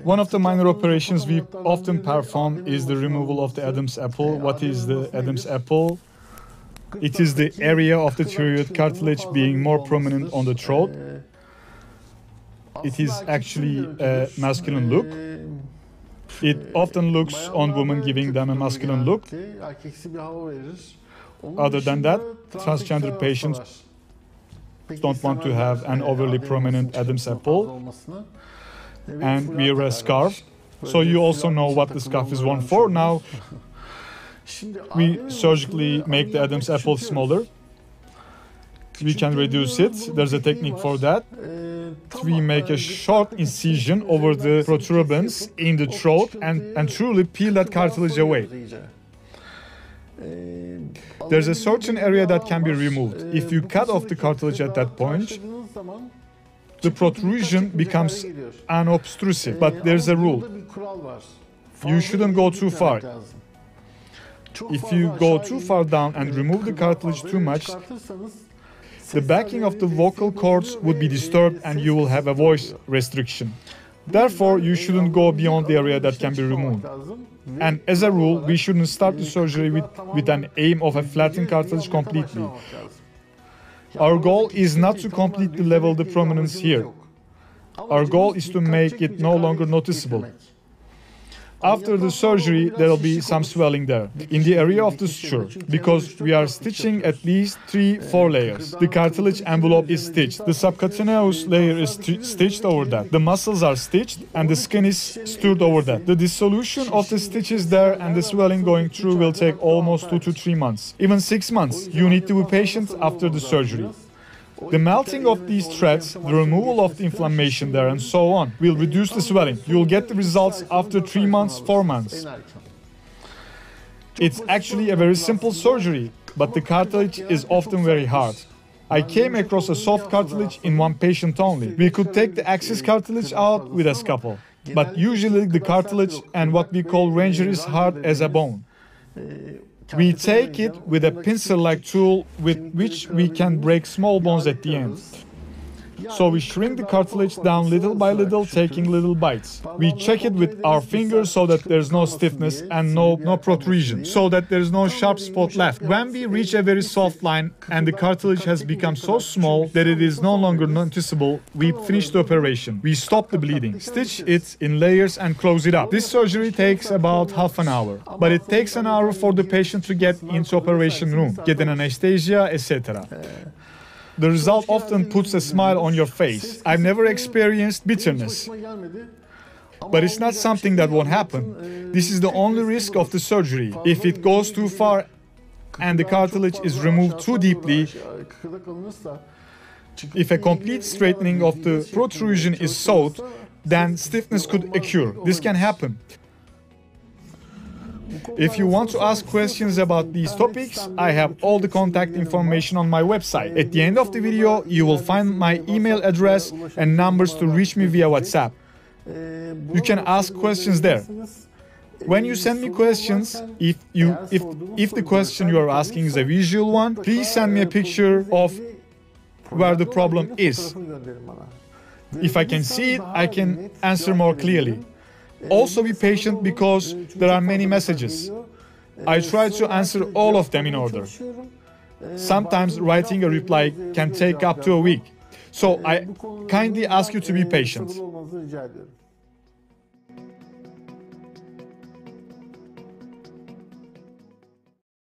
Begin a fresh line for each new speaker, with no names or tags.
One of the minor operations we often perform is the removal of the Adam's apple. What is the Adam's apple? It is the area of the thyroid cartilage being more prominent on the throat. It is actually a masculine look. It often looks on women, giving them a masculine look. Other than that, transgender patients don't want to have an overly prominent Adam's apple and wear a scarf. So you also know what the scarf is worn for. Now we surgically make the Adam's apple smaller. We can reduce it. There's a technique for that. We make a short incision over the protuberance in the throat and truly peel that cartilage away. There's a certain area that can be removed. If you cut off the cartilage at that point, the protrusion becomes unobtrusive. But there's a rule. You shouldn't go too far. If you go too far down and remove the cartilage too much, the backing of the vocal cords would be disturbed and you will have a voice restriction. Therefore, you shouldn't go beyond the area that can be removed. And as a rule, we shouldn't start the surgery with an aim of a flattened cartilage completely. Our goal is not to completely level the prominence here. Our goal is to make it no longer noticeable. After the surgery, there will be some swelling there, in the area of the suture, because we are stitching at least 3-4 layers. The cartilage envelope is stitched, the subcutaneous layer is stitched over that, the muscles are stitched, and the skin is stirred over that. The dissolution of the stitches there and the swelling going through will take almost 2 to 3 months, even 6 months. You need to be patient after the surgery. The melting of these threads, the removal of the inflammation there and so on will reduce the swelling. You'll get the results after 3 months, 4 months. It's actually a very simple surgery, but the cartilage is often very hard. I came across a soft cartilage in one patient only. We could take the axis cartilage out with a scalpel, but usually the cartilage and what we call laryngeal is hard as a bone. We take it with a pencil-like tool with which we can break small bones at the end. So we shrink the cartilage down little by little, taking little bites. We check it with our fingers so that there's no stiffness and no protrusion, so that there's no sharp spot left. When we reach a very soft line and the cartilage has become so small that it is no longer noticeable, we finish the operation. We stop the bleeding, stitch it in layers and close it up. This surgery takes about half an hour, but it takes an hour for the patient to get into operation room, get an anesthesia, etc. The result often puts a smile on your face. I've never experienced bitterness. But it's not something that won't happen. This is the only risk of the surgery. If it goes too far and the cartilage is removed too deeply, if a complete straightening of the protrusion is sought, then stiffness could occur. This can happen. If you want to ask questions about these topics, I have all the contact information on my website. At the end of the video, you will find my email address and numbers to reach me via WhatsApp. You can ask questions there. When you send me questions, if the question you are asking is a visual one, please send me a picture of where the problem is. If I can see it, I can answer more clearly. Also be patient because there are many messages. I try to answer all of them in order. Sometimes writing a reply can take up to a week. So I kindly ask you to be patient.